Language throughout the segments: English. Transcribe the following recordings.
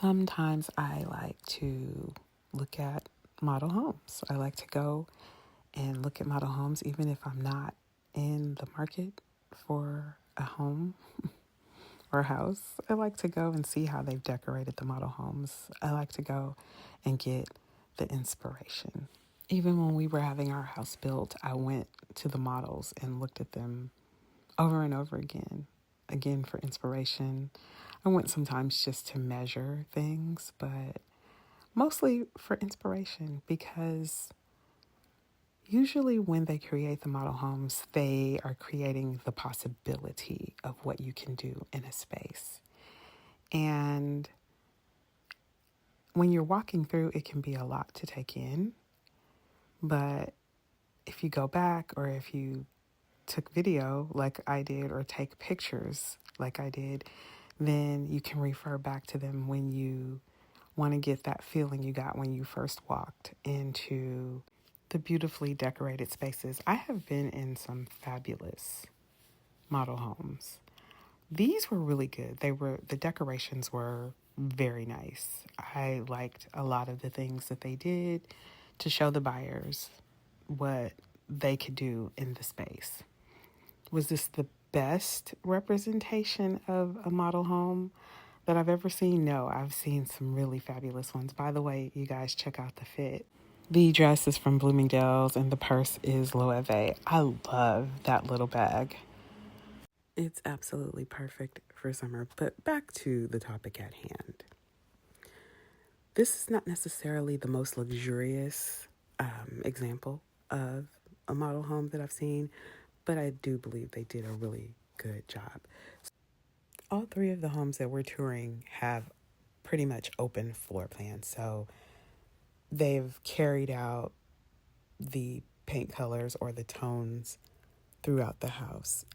Sometimes I like to look at model homes. I like to go and look at model homes, even if I'm not in the market for a home or a house. I like to go and see how they've decorated the model homes. I like to go and get the inspiration. Even when we were having our house built, I went to the models and looked at them over and over again for inspiration. I went sometimes just to measure things, but mostly for inspiration, because usually when they create the model homes, they are creating the possibility of what you can do in a space. And when you're walking through, it can be a lot to take in. But if you go back, or if you took video like I did, or take pictures like I did, then you can refer back to them when you want to get that feeling you got when you first walked into the beautifully decorated spaces. I have been in some fabulous model homes. These were really good. The decorations were very nice. I liked a lot of the things that they did to show the buyers what they could do in the space. Was this the best representation of a model home that I've ever seen? No, I've seen some really fabulous ones. By the way, you guys, check out the fit. The dress is from Bloomingdale's and the purse is Loewe. I love that little bag. It's absolutely perfect for summer. But back to the topic at hand. This is not necessarily the most luxurious example of a model home that I've seen, but I do believe they did a really good job. All three of the homes that we're touring have pretty much open floor plans. So they've carried out the paint colors or the tones throughout the house.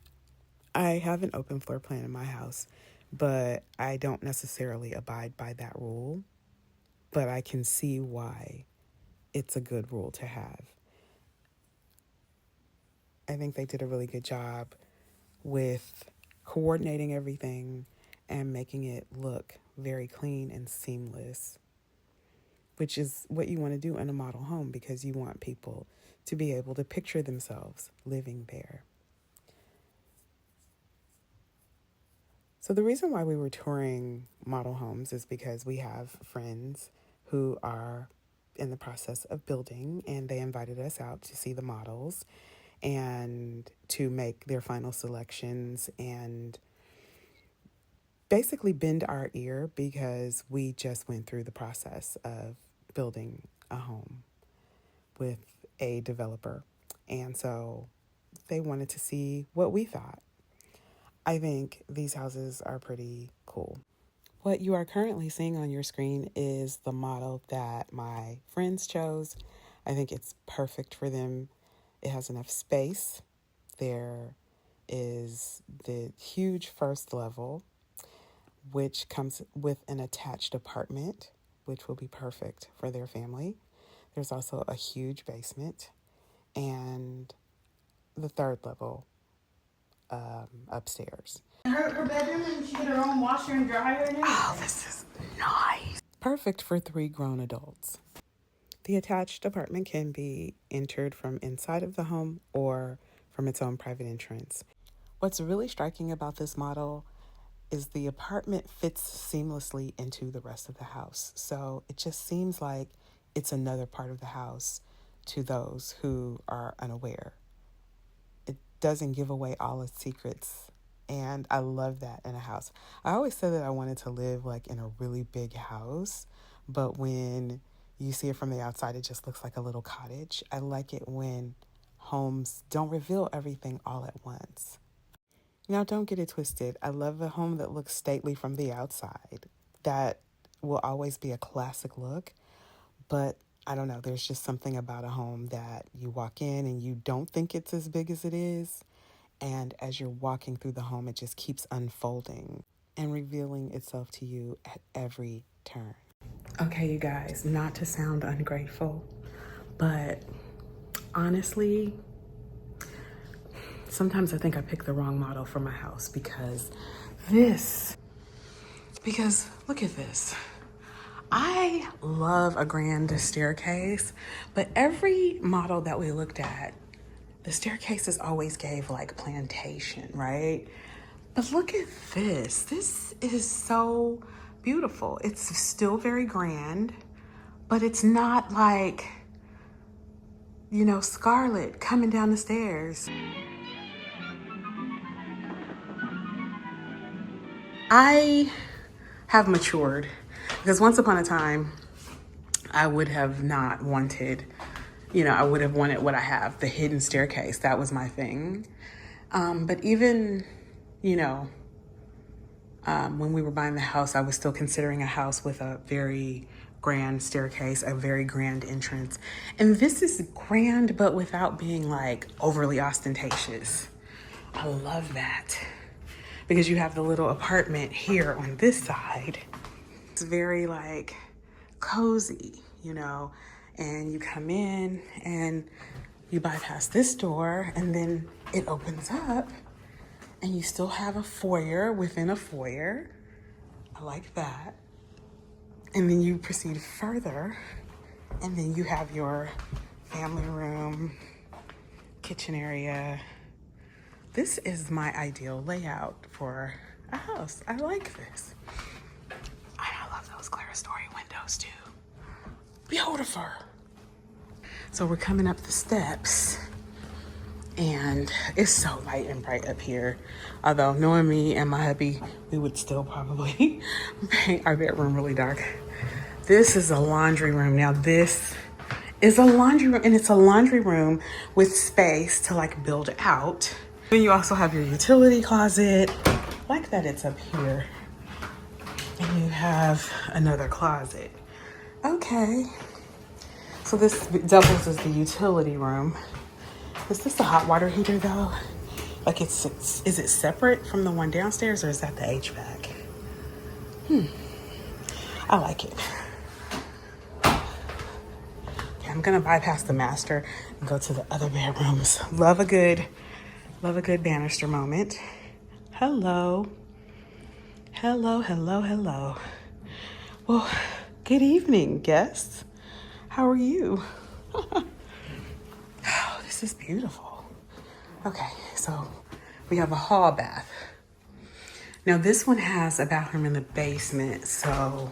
I have an open floor plan in my house, but I don't necessarily abide by that rule. But I can see why it's a good rule to have. I think they did a really good job with coordinating everything and making it look very clean and seamless, which is what you want to do in a model home, because you want people to be able to picture themselves living there. So the reason why we were touring model homes is because we have friends who are in the process of building, and they invited us out to see the models and to make their final selections and basically bend our ear, because we just went through the process of building a home with a developer. And so they wanted to see what we thought. I think these houses are pretty cool. What you are currently seeing on your screen is the model that my friends chose. I think it's perfect for them. It has enough space. There is the huge first level, which comes with an attached apartment, which will be perfect for their family. There's also a huge basement, and the third level upstairs. Her bedroom, and she had her own washer and dryer and everything. Oh, this is nice. Perfect for 3 grown adults. The attached apartment can be entered from inside of the home or from its own private entrance. What's really striking about this model is the apartment fits seamlessly into the rest of the house. So it just seems like it's another part of the house to those who are unaware. It doesn't give away all its secrets. And I love that in a house. I always said that I wanted to live like in a really big house, but when you see it from the outside, it just looks like a little cottage. I like it when homes don't reveal everything all at once. Now, don't get it twisted. I love a home that looks stately from the outside. That will always be a classic look. But I don't know, there's just something about a home that you walk in and you don't think it's as big as it is. And as you're walking through the home, it just keeps unfolding and revealing itself to you at every turn. Okay, you guys, not to sound ungrateful, but honestly, sometimes I think I picked the wrong model for my house, because look at this. I love a grand staircase, but every model that we looked at, the staircases always gave like plantation, right? But look at this. This is so beautiful. It's still very grand, but it's not like, you know, Scarlet coming down the stairs. I have matured because once upon a time, I would have not wanted, you know, I would have wanted what I have, the hidden staircase. That was my thing. But even, you know, when we were buying the house, I was still considering a house with a very grand staircase, a very grand entrance. And this is grand, but without being like overly ostentatious. I love that because you have the little apartment here on this side. It's very like cozy, you know, and you come in and you bypass this door and then it opens up and you still have a foyer within a foyer. I like that. And then you proceed further and then you have your family room, kitchen area. This is my ideal layout for a house. I like this. I love those clerestory windows too. Beautiful. So we're coming up the steps and it's so light and bright up here. Although knowing me and my hubby, we would still probably paint our bedroom really dark. This is a laundry room. Now this is a laundry room and it's a laundry room with space to like build out. Then you also have your utility closet. I like that it's up here. And you have another closet. Okay. So this doubles as the utility room. Is this a hot water heater though? Like is it separate from the one downstairs or is that the HVAC? I like it. Okay, I'm gonna bypass the master and go to the other bedrooms. Love a good banister moment. Hello. Hello, hello, hello. Well, good evening, guests. How are you? Oh, this is beautiful. Okay, so we have a hall bath. Now this one has a bathroom in the basement, so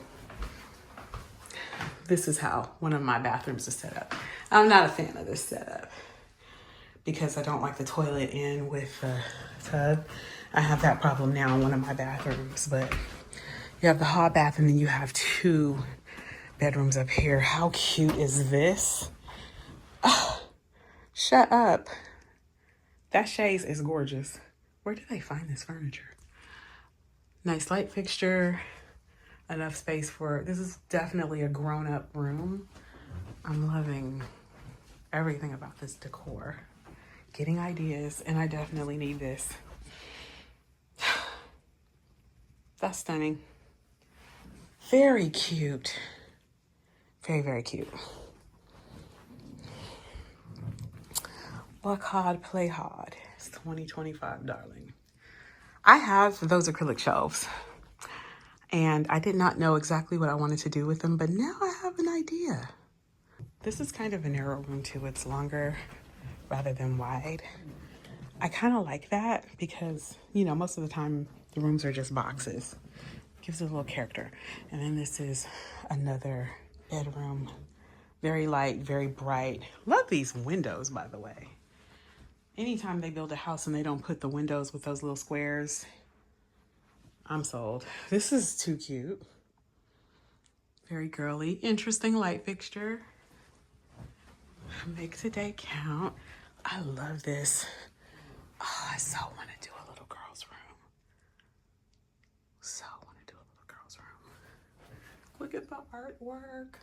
this is how one of my bathrooms is set up. I'm not a fan of this setup because I don't like the toilet in with the tub. I have that problem now in one of my bathrooms, but you have the hall bath and then you have 2 bedrooms up here. How cute is this? Oh, shut up. That chaise is gorgeous. Where did they find this furniture? Nice light fixture, enough space for, this is definitely a grown-up room. I'm loving everything about this decor. Getting ideas, and I definitely need this. That's stunning. Very cute. Very, very cute. Luck hard, play hard. It's 2025, darling. I have those acrylic shelves and I did not know exactly what I wanted to do with them, but now I have an idea. This is kind of a narrow room too. It's longer rather than wide. I kind of like that because, you know, most of the time the rooms are just boxes. Gives it a little character. And then this is another bedroom. Very light, very bright. Love these windows, by the way. Anytime they build a house and they don't put the windows with those little squares, I'm sold. This is too cute. Very girly. Interesting light fixture. Make today count. I love this. Oh, I so want to do a little girl's room. So want to do a little girl's room. Look at the artwork.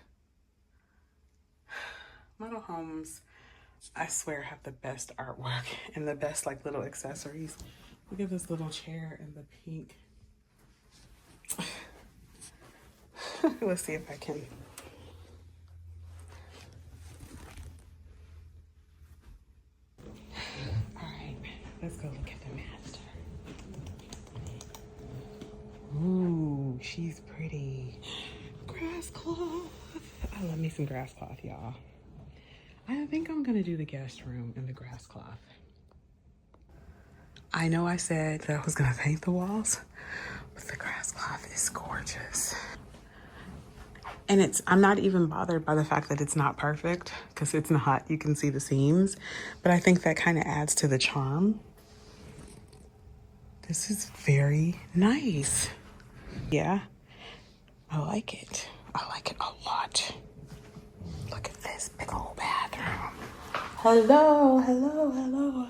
Model homes, I swear, have the best artwork and the best like little accessories. Look at this little chair in the pink. Let's see if I can. All right, let's go look at the master. Ooh, she's pretty. Grab grass cloth. I love me some grass cloth, y'all. I think I'm gonna do the guest room in the grass cloth. I know I said that I was gonna paint the walls, but the grass cloth is gorgeous. And I'm not even bothered by the fact that it's not perfect, because it's not. You can see the seams, but I think that kind of adds to the charm. This is very nice. Yeah, I like it. I like it a lot. Look at this big old bathroom. Hello, hello, hello.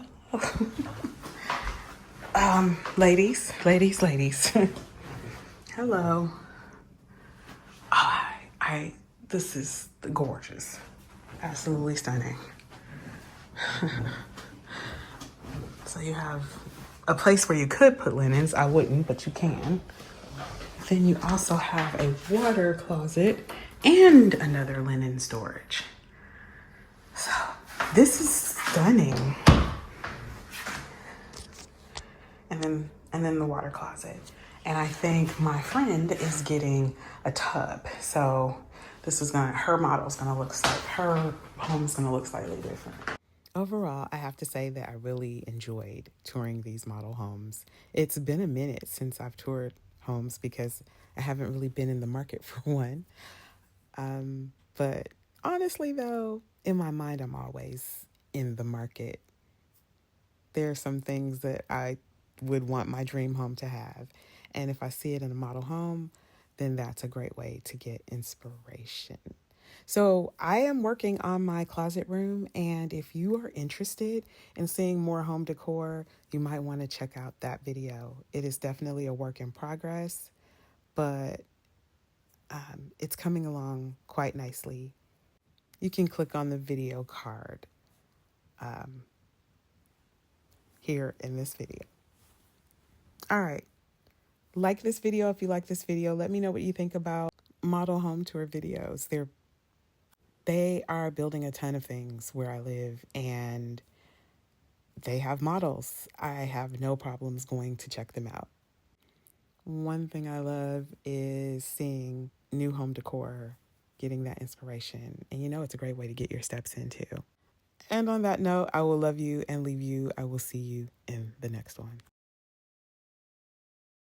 Ladies. Hello. This is gorgeous. Absolutely stunning. So you have a place where you could put linens. I wouldn't, but you can. Then you also have a water closet and another linen storage. So this is stunning. And then the water closet. And I think my friend is getting a tub. So her model's gonna look like, her home's gonna look slightly different. Overall, I have to say that I really enjoyed touring these model homes. It's been a minute since I've toured homes because I haven't really been in the market for one. But honestly, though, in my mind, I'm always in the market. There are some things that I would want my dream home to have. And if I see it in a model home, then that's a great way to get inspiration. So I am working on my closet room, and if you are interested in seeing more home decor, you might want to check out that video. It is definitely a work in progress, but it's coming along quite nicely. You can click on the video card here in this video. All right. Like this video if you like this video. Let me know what you think about model home tour videos. They are building a ton of things where I live, and they have models. I have no problems going to check them out. One thing I love is seeing new home decor, getting that inspiration. And it's a great way to get your steps in too. And on that note, I will love you and leave you. I will see you in the next one.